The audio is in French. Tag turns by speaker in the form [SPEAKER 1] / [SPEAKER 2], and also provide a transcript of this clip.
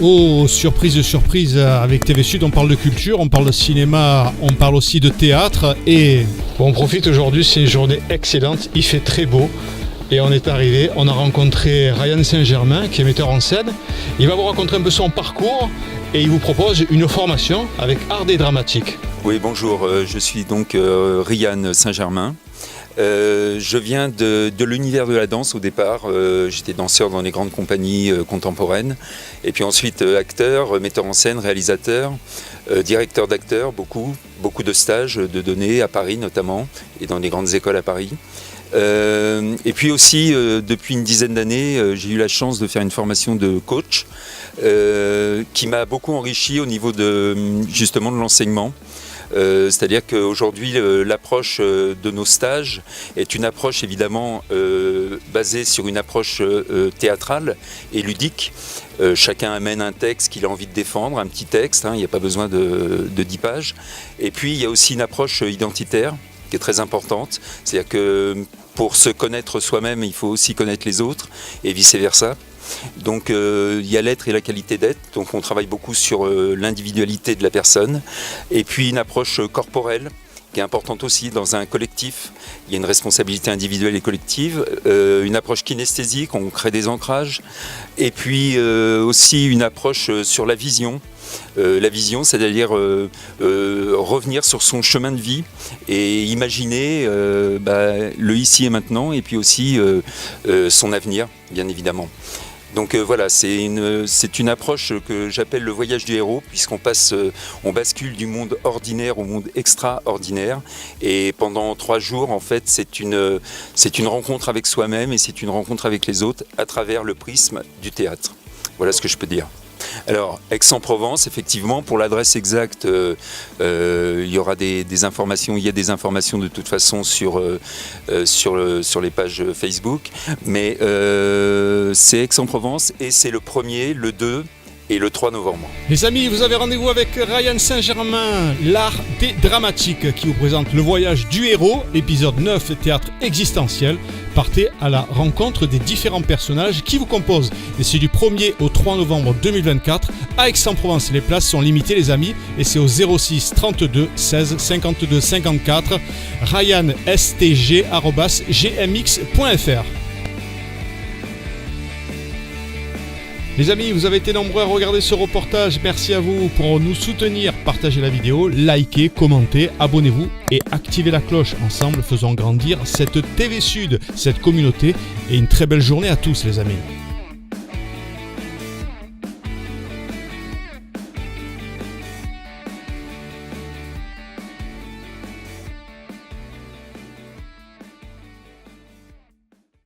[SPEAKER 1] Oh, surprise, surprise, avec TV Sud, on parle de culture, on parle de cinéma, on parle aussi de théâtre et on profite aujourd'hui, c'est une journée excellente, il fait très beau et on est arrivé, on a rencontré Ryan Saint-Germain qui est metteur en scène. Il va vous raconter un peu son parcours et il vous propose une formation avec art et dramatique.
[SPEAKER 2] Oui, bonjour, je suis donc Ryan Saint-Germain. Je viens de l'univers de la danse au départ. J'étais danseur dans les grandes compagnies contemporaines. Et puis ensuite acteur, metteur en scène, réalisateur, directeur d'acteurs, beaucoup de stages de données à Paris notamment et dans les grandes écoles à Paris. Et puis aussi, depuis une dizaine d'années, j'ai eu la chance de faire une formation de coach qui m'a beaucoup enrichi au niveau justement de l'enseignement. C'est-à-dire qu'aujourd'hui l'approche de nos stages est une approche évidemment basée sur une approche théâtrale et ludique. Chacun amène un texte qu'il a envie de défendre, un petit texte, il n'y a pas besoin de 10 pages. Et puis il y a aussi une approche identitaire qui est très importante, c'est-à-dire que pour se connaître soi-même, il faut aussi connaître les autres et vice-versa. Donc il y a l'être et la qualité d'être, donc on travaille beaucoup sur l'individualité de la personne. Et puis une approche corporelle qui est importante aussi dans un collectif. Il y a une responsabilité individuelle et collective, une approche kinesthésique, on crée des ancrages. Et puis aussi une approche sur la vision. La vision, c'est-à-dire revenir sur son chemin de vie et imaginer le ici et maintenant et puis aussi son avenir, bien évidemment. Donc voilà, c'est une approche que j'appelle le voyage du héros, puisqu'on on bascule du monde ordinaire au monde extraordinaire. Et pendant 3 jours, en fait, c'est une rencontre avec soi-même et c'est une rencontre avec les autres à travers le prisme du théâtre. Voilà ce que je peux dire. Alors, Aix-en-Provence, effectivement, pour l'adresse exacte, il y aura des informations. Il y a des informations de toute façon sur les pages Facebook. Mais c'est Aix-en-Provence et c'est le 1er, le 2 et le 3 novembre.
[SPEAKER 1] Les amis, vous avez rendez-vous avec Ryan Saint-Germain, l'art des dramatiques, qui vous présente le voyage du héros, épisode 9, théâtre existentiel. Partez à la rencontre des différents personnages qui vous composent. Et c'est du 1er au 3 novembre 2024 à Aix-en-Provence. Les places sont limitées, les amis, et c'est au 06 32 16 52 54 ryanstg@gmx.fr. Les amis, vous avez été nombreux à regarder ce reportage. Merci à vous pour nous soutenir. Partagez la vidéo, likez, commentez, abonnez-vous et activez la cloche. Ensemble, faisons grandir cette TV Sud, cette communauté. Et une très belle journée à tous, les amis.